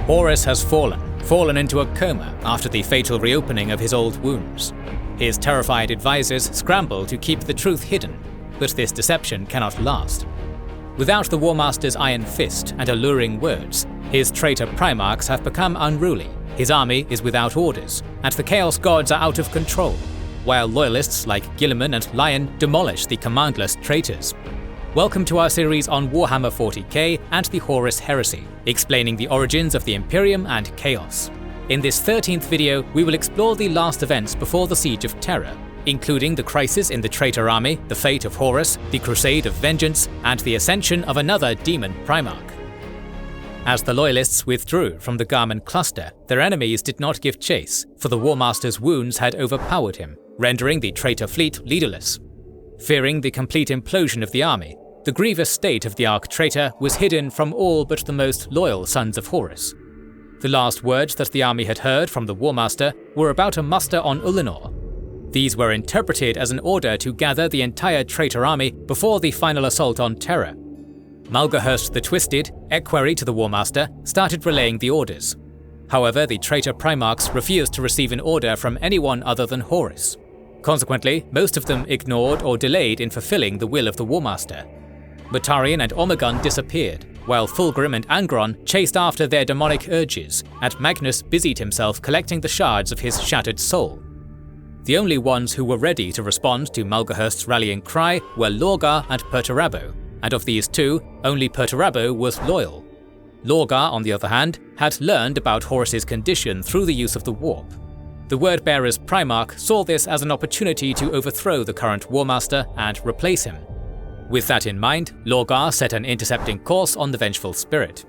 Horus has fallen into a coma after the fatal reopening of his old wounds. His terrified advisors scramble to keep the truth hidden, but this deception cannot last. Without the War Master's iron fist and alluring words, his traitor primarchs have become unruly, his army is without orders, and the Chaos Gods are out of control, while loyalists like Guilliman and Lion demolish the commandless traitors. Welcome to our series on Warhammer 40k and the Horus heresy, explaining the origins of the Imperium and Chaos. In this 13th video, we will explore the last events before the Siege of Terra, including the crisis in the traitor army, the fate of Horus, the Crusade of Vengeance, and the ascension of another demon Primarch. As the Loyalists withdrew from the Garmin cluster, their enemies did not give chase, for the War Master's wounds had overpowered him, rendering the traitor fleet leaderless. Fearing the complete implosion of the army, the grievous state of the Arch-Traitor was hidden from all but the most loyal sons of Horus. The last words that the army had heard from the War Master were about a muster on Ulanor. These were interpreted as an order to gather the entire traitor army before the final assault on Terra. Malgahurst the Twisted, equerry to the War Master, started relaying the orders. However, the traitor primarchs refused to receive an order from anyone other than Horus. Consequently, most of them ignored or delayed in fulfilling the will of the War Master. Mortarion and Omegon disappeared, while Fulgrim and Angron chased after their demonic urges, and Magnus busied himself collecting the shards of his shattered soul. The only ones who were ready to respond to Malgahurst's rallying cry were Lorgar and Perturabo, and of these two, only Perturabo was loyal. Lorgar, on the other hand, had learned about Horus's condition through the use of the warp. The Wordbearer's Primarch saw this as an opportunity to overthrow the current War Master and replace him. With that in mind, Lorgar set an intercepting course on the Vengeful Spirit.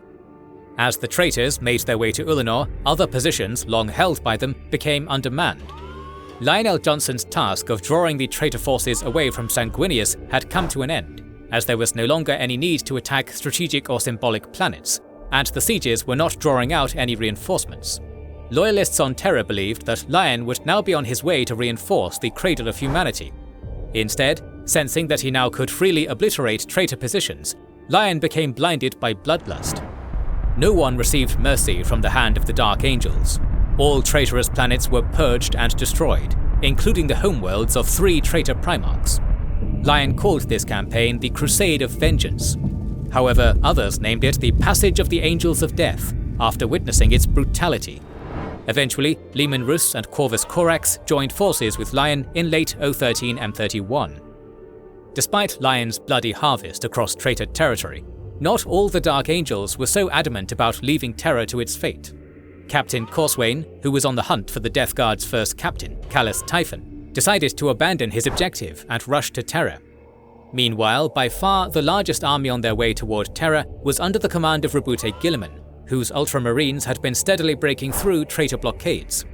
As the traitors made their way to Ulanor, other positions long held by them became undermanned. Lionel Johnson's task of drawing the traitor forces away from Sanguinius had come to an end, as there was no longer any need to attack strategic or symbolic planets, and the sieges were not drawing out any reinforcements. Loyalists on Terra believed that Lion would now be on his way to reinforce the Cradle of Humanity. Instead, sensing that he now could freely obliterate traitor positions, Lion became blinded by bloodlust. No one received mercy from the hand of the Dark Angels. All traitorous planets were purged and destroyed, including the homeworlds of 3 traitor primarchs. Lion called this campaign the Crusade of Vengeance. However, others named it the Passage of the Angels of Death, after witnessing its brutality. Eventually, Leman Russ and Corvus Corax joined forces with Lion in late 013 M31. Despite Lion's bloody harvest across traitor territory, not all the Dark Angels were so adamant about leaving Terra to its fate. Captain Corswain, who was on the hunt for the Death Guard's first captain, Callus Typhon, decided to abandon his objective and rush to Terra. Meanwhile, by far the largest army on their way toward Terra was under the command of Rabute Guilliman, whose Ultramarines had been steadily breaking through traitor blockades.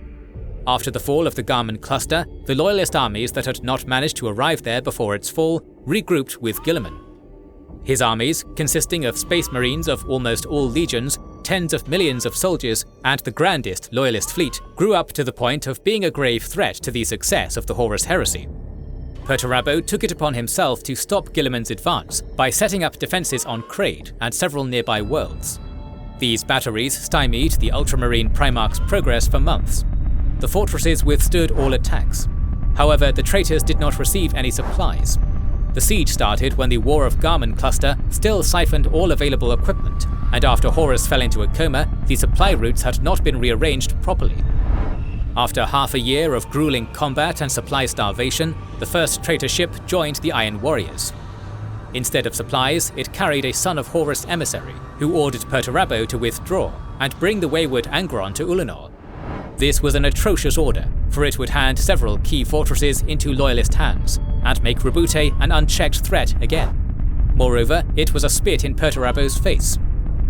After the fall of the Garmin cluster, the Loyalist armies that had not managed to arrive there before its fall regrouped with Guilliman. His armies, consisting of Space Marines of almost all legions, tens of millions of soldiers, and the grandest Loyalist fleet, grew up to the point of being a grave threat to the success of the Horus heresy. Perturabo took it upon himself to stop Guilliman's advance by setting up defences on Crade and several nearby worlds. These batteries stymied the Ultramarine Primarch's progress for months. The fortresses withstood all attacks. However, the traitors did not receive any supplies. The siege started when the War of Garmin cluster still siphoned all available equipment, and after Horus fell into a coma, the supply routes had not been rearranged properly. After half a year of grueling combat and supply starvation, the first traitor ship joined the Iron Warriors. Instead of supplies, it carried a son of Horus emissary, who ordered Perturabo to withdraw and bring the wayward Angron to Ulanor. This was an atrocious order, for it would hand several key fortresses into Loyalist hands, and make Rabute an unchecked threat again. Moreover, it was a spit in Perturabo's face.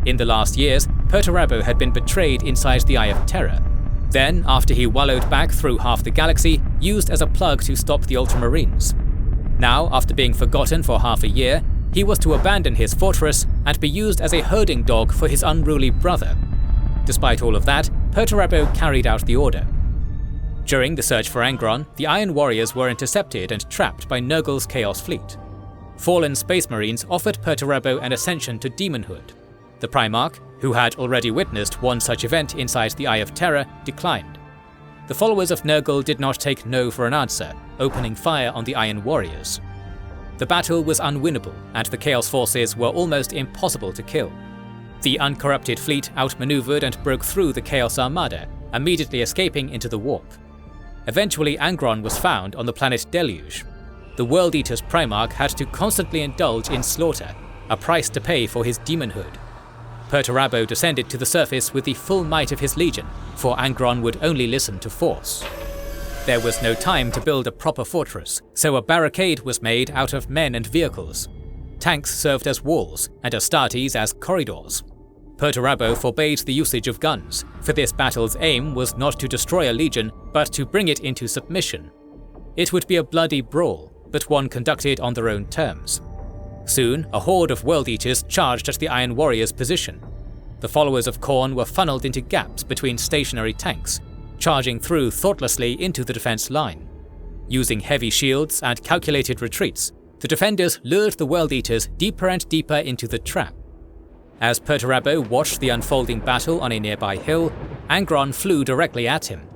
In the last years, Perturabo had been betrayed inside the Eye of Terror. Then, after he wallowed back through half the galaxy, used as a plug to stop the Ultramarines. Now, after being forgotten for half a year, he was to abandon his fortress and be used as a herding dog for his unruly brother. Despite all of that, Perturabo carried out the order. During the search for Angron, the Iron Warriors were intercepted and trapped by Nurgle's Chaos Fleet. Fallen Space Marines offered Perturabo an ascension to demonhood. The Primarch, who had already witnessed one such event inside the Eye of Terror, declined. The followers of Nurgle did not take no for an answer, opening fire on the Iron Warriors. The battle was unwinnable, and the Chaos forces were almost impossible to kill. The uncorrupted fleet outmaneuvered and broke through the Chaos Armada, immediately escaping into the warp. Eventually Angron was found on the planet Deluge. The World Eater's Primarch had to constantly indulge in slaughter, a price to pay for his demonhood. Perturabo descended to the surface with the full might of his legion, for Angron would only listen to force. There was no time to build a proper fortress, so a barricade was made out of men and vehicles. Tanks served as walls, and Astartes as corridors. Perturabo forbade the usage of guns, for this battle's aim was not to destroy a legion, but to bring it into submission. It would be a bloody brawl, but one conducted on their own terms. Soon, a horde of World Eaters charged at the Iron Warriors' position. The followers of Khorne were funneled into gaps between stationary tanks, charging through thoughtlessly into the defense line. Using heavy shields and calculated retreats, the defenders lured the World Eaters deeper and deeper into the trap. As Perturabo watched the unfolding battle on a nearby hill, Angron flew directly at him.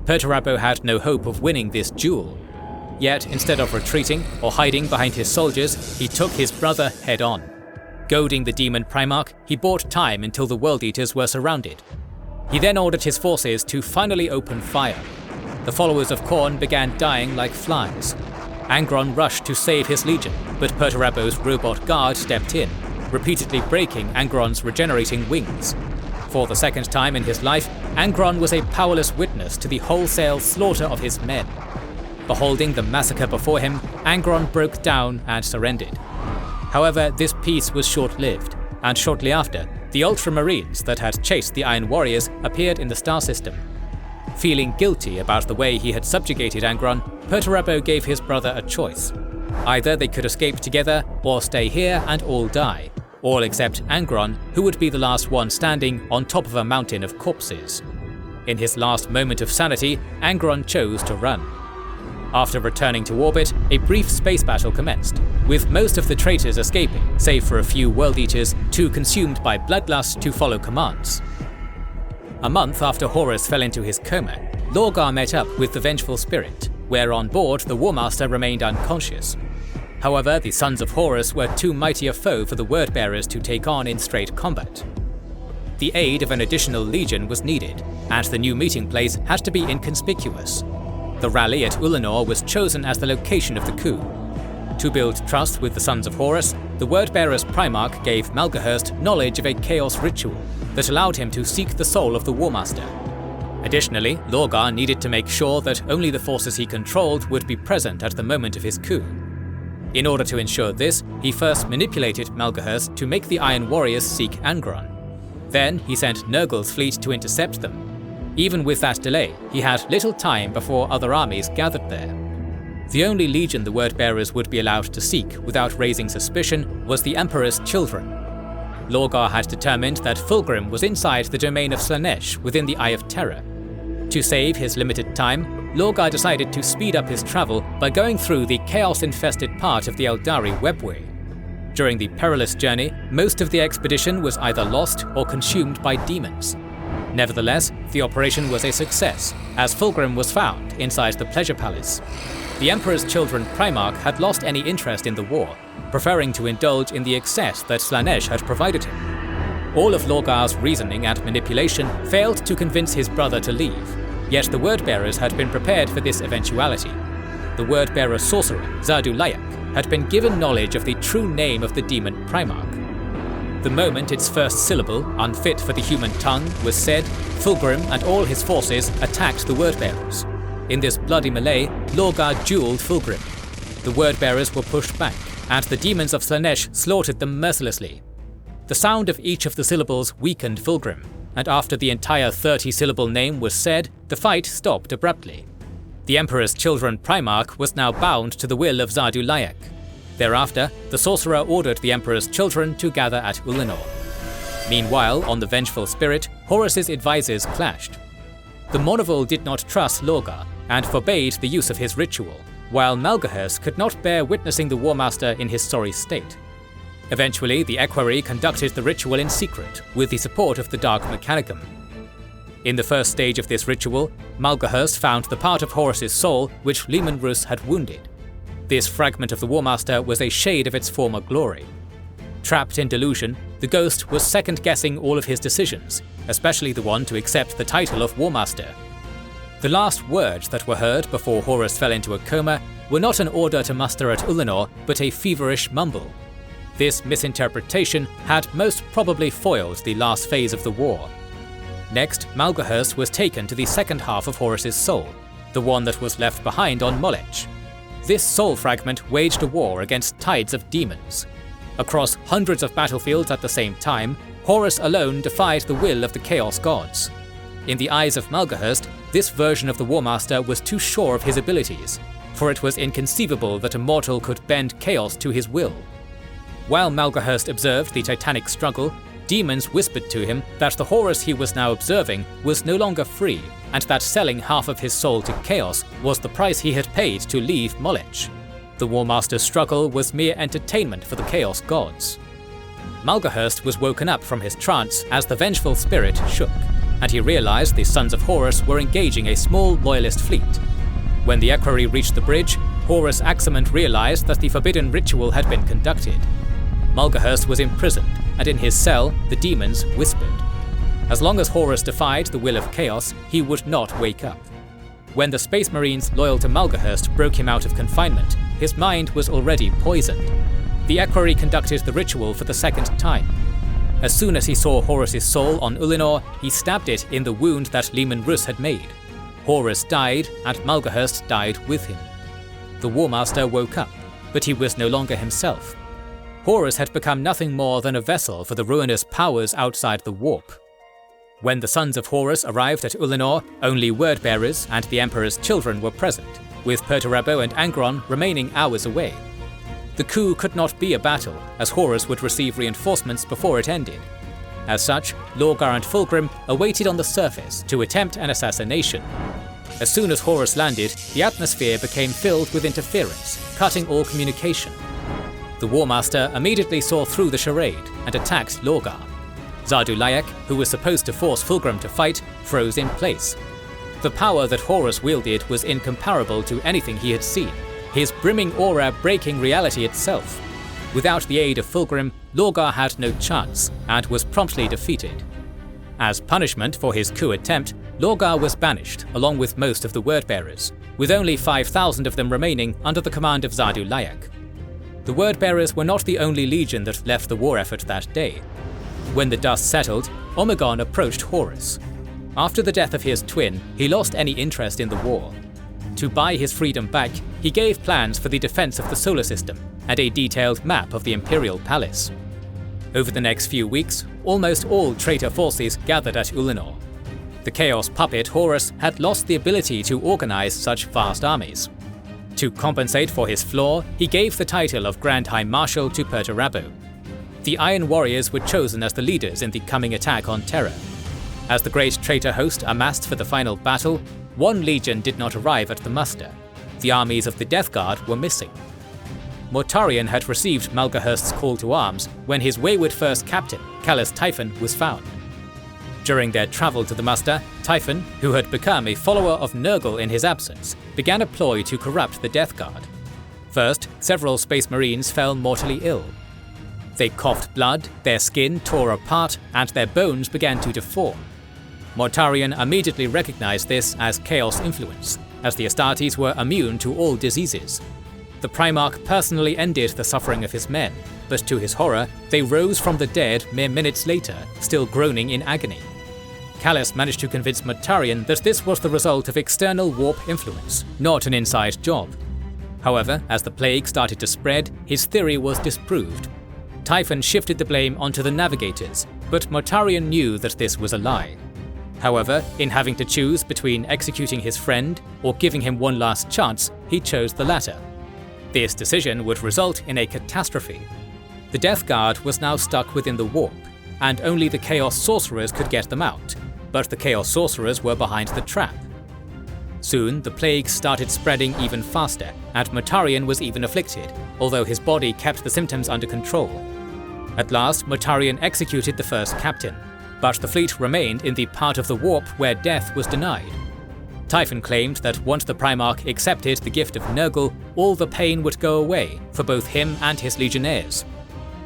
Perturabo had no hope of winning this duel. Yet, instead of retreating or hiding behind his soldiers, he took his brother head-on. Goading the Demon Primarch, he bought time until the World Eaters were surrounded. He then ordered his forces to finally open fire. The followers of Khorne began dying like flies. Angron rushed to save his legion, but Perturabo's robot guard stepped in, repeatedly breaking Angron's regenerating wings. For the second time in his life, Angron was a powerless witness to the wholesale slaughter of his men. Beholding the massacre before him, Angron broke down and surrendered. However, this peace was short-lived, and shortly after, the Ultramarines that had chased the Iron Warriors appeared in the star system. Feeling guilty about the way he had subjugated Angron, Perturabo gave his brother a choice. Either they could escape together, or stay here and all die, all except Angron, who would be the last one standing on top of a mountain of corpses. In his last moment of sanity, Angron chose to run. After returning to orbit, a brief space battle commenced, with most of the traitors escaping, save for a few World Eaters too consumed by bloodlust to follow commands. A month after Horus fell into his coma, Lorgar met up with the Vengeful Spirit, where on board the Warmaster remained unconscious. However, the Sons of Horus were too mighty a foe for the Wordbearers to take on in straight combat. The aid of an additional legion was needed, and the new meeting place had to be inconspicuous. The rally at Ulanor was chosen as the location of the coup. To build trust with the Sons of Horus, the Wordbearer's Primarch gave Malgahurst knowledge of a chaos ritual that allowed him to seek the soul of the Warmaster. Additionally, Lorgar needed to make sure that only the forces he controlled would be present at the moment of his coup. In order to ensure this, he first manipulated Malgahurst to make the Iron Warriors seek Angron. Then he sent Nurgle's fleet to intercept them. Even with that delay, he had little time before other armies gathered there. The only legion the Wordbearers would be allowed to seek without raising suspicion was the Emperor's children. Lorgar had determined that Fulgrim was inside the domain of Slaanesh within the Eye of Terror. To save his limited time, Lorgar decided to speed up his travel by going through the chaos-infested part of the Eldari webway. During the perilous journey, most of the expedition was either lost or consumed by demons. Nevertheless, the operation was a success, as Fulgrim was found inside the Pleasure Palace. The Emperor's Children Primarch had lost any interest in the war, preferring to indulge in the excess that Slaanesh had provided him. All of Lorgar's reasoning and manipulation failed to convince his brother to leave, yet the Wordbearers had been prepared for this eventuality. The Wordbearer sorcerer, Zardu Layak, had been given knowledge of the true name of the Demon Primarch. The moment its first syllable, unfit for the human tongue, was said, Fulgrim and all his forces attacked the Wordbearers. In this bloody melee, Lorgar duelled Fulgrim. The Wordbearers were pushed back, and the demons of Slaanesh slaughtered them mercilessly. The sound of each of the syllables weakened Fulgrim, and after the entire 30-syllable name was said, the fight stopped abruptly. The Emperor's Children Primarch was now bound to the will of Zardu Layak. Thereafter, the sorcerer ordered the Emperor's children to gather at Ulanor. Meanwhile, on the Vengeful Spirit, Horus's advisors clashed. The Monovul did not trust Lorgar, and forbade the use of his ritual, while Malgahurst could not bear witnessing the Warmaster in his sorry state. Eventually, the equerry conducted the ritual in secret, with the support of the Dark Mechanicum. In the first stage of this ritual, Malgarhurst found the part of Horus's soul which Leman Russ had wounded. This fragment of the War Master was a shade of its former glory. Trapped in delusion, the ghost was second-guessing all of his decisions, especially the one to accept the title of War Master. The last words that were heard before Horus fell into a coma were not an order to muster at Ulanor, but a feverish mumble. This misinterpretation had most probably foiled the last phase of the war. Next, Malgarhurst was taken to the second half of Horus's soul, the one that was left behind on Molech. This soul fragment waged a war against tides of demons. Across hundreds of battlefields at the same time, Horus alone defied the will of the Chaos Gods. In the eyes of Malgarhurst, this version of the War Master was too sure of his abilities, for it was inconceivable that a mortal could bend chaos to his will. While Malgarhurst observed the titanic struggle, demons whispered to him that the Horus he was now observing was no longer free, and that selling half of his soul to chaos was the price he had paid to leave Molech. The War Master's struggle was mere entertainment for the Chaos Gods. Malgarhurst was woken up from his trance as the vengeful spirit shook, and he realized the Sons of Horus were engaging a small loyalist fleet. When the equerry reached the bridge, Horus Aximant realized that the forbidden ritual had been conducted. Malgarhurst was imprisoned, and in his cell, the demons whispered. As long as Horus defied the will of chaos, he would not wake up. When the Space Marines loyal to Malgarhurst broke him out of confinement, his mind was already poisoned. The equerry conducted the ritual for the second time. As soon as he saw Horus's soul on Ulanor, he stabbed it in the wound that Leman Russ had made. Horus died, and Malgarhurst died with him. The War Master woke up, but he was no longer himself. Horus had become nothing more than a vessel for the ruinous powers outside the warp. When the Sons of Horus arrived at Ulanor, only word-bearers and the Emperor's children were present, with Perturabo and Angron remaining hours away. The coup could not be a battle, as Horus would receive reinforcements before it ended. As such, Lorgar and Fulgrim awaited on the surface to attempt an assassination. As soon as Horus landed, the atmosphere became filled with interference, cutting all communication. The War Master immediately saw through the charade and attacked Lorgar. Zardu-Layak, who was supposed to force Fulgrim to fight, froze in place. The power that Horus wielded was incomparable to anything he had seen, his brimming aura breaking reality itself. Without the aid of Fulgrim, Lorgar had no chance, and was promptly defeated. As punishment for his coup attempt, Lorgar was banished, along with most of the word-bearers, with only 5,000 of them remaining under the command of Zardu-Layak. The word-bearers were not the only legion that left the war effort that day. When the dust settled, Omegon approached Horus. After the death of his twin, he lost any interest in the war. To buy his freedom back, he gave plans for the defense of the solar system and a detailed map of the Imperial Palace. Over the next few weeks, almost all traitor forces gathered at Ulanor. The Chaos puppet Horus had lost the ability to organize such vast armies. To compensate for his flaw, he gave the title of Grand High Marshal to Perturabo. The Iron Warriors were chosen as the leaders in the coming attack on Terra. As the great traitor host amassed for the final battle, one legion did not arrive at the muster. The armies of the Death Guard were missing. Mortarion had received Malgarhurst's call to arms when his wayward first captain, Callus Typhon, was found. During their travel to the muster, Typhon, who had become a follower of Nurgle in his absence, began a ploy to corrupt the Death Guard. First, several Space Marines fell mortally ill. They coughed blood, their skin tore apart, and their bones began to deform. Mortarion immediately recognized this as Chaos influence, as the Astartes were immune to all diseases. The Primarch personally ended the suffering of his men, but to his horror, they rose from the dead mere minutes later, still groaning in agony. Callus managed to convince Mortarion that this was the result of external warp influence, not an inside job. However, as the plague started to spread, his theory was disproved. Typhon shifted the blame onto the navigators, but Mortarion knew that this was a lie. However, in having to choose between executing his friend or giving him one last chance, he chose the latter. This decision would result in a catastrophe. The Death Guard was now stuck within the warp, and only the Chaos Sorcerers could get them out, but the Chaos Sorcerers were behind the trap. Soon, the plague started spreading even faster, and Mortarion was even afflicted, although his body kept the symptoms under control. At last, Mortarion executed the first captain, but the fleet remained in the part of the warp where death was denied. Typhon claimed that once the Primarch accepted the gift of Nurgle, all the pain would go away for both him and his legionnaires.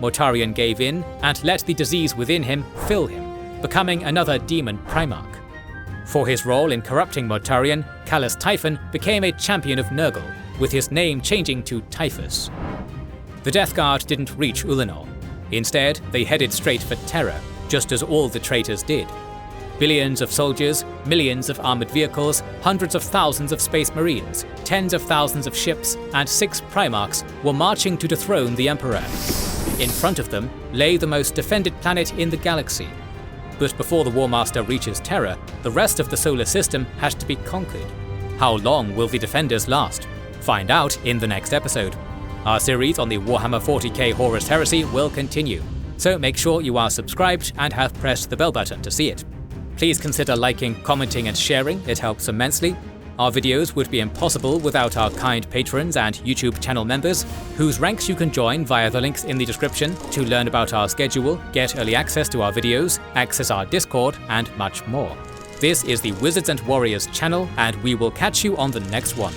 Mortarion gave in and let the disease within him fill him, becoming another demon Primarch. For his role in corrupting Mortarion, Callous Typhon became a champion of Nurgle, with his name changing to Typhus. The Death Guard didn't reach Ulanor. Instead, they headed straight for Terra, just as all the traitors did. Billions of soldiers, millions of armored vehicles, hundreds of thousands of space marines, tens of thousands of ships, and 6 Primarchs were marching to dethrone the Emperor. In front of them lay the most defended planet in the galaxy. But before the War Master reaches Terra, the rest of the solar system has to be conquered. How long will the defenders last? Find out in the next episode. Our series on the Warhammer 40k Horus Heresy will continue, so make sure you are subscribed and have pressed the bell button to see it. Please consider liking, commenting and sharing, it helps immensely. Our videos would be impossible without our kind patrons and YouTube channel members, whose ranks you can join via the links in the description to learn about our schedule, get early access to our videos, access our Discord, and much more. This is the Wizards and Warriors channel, and we will catch you on the next one.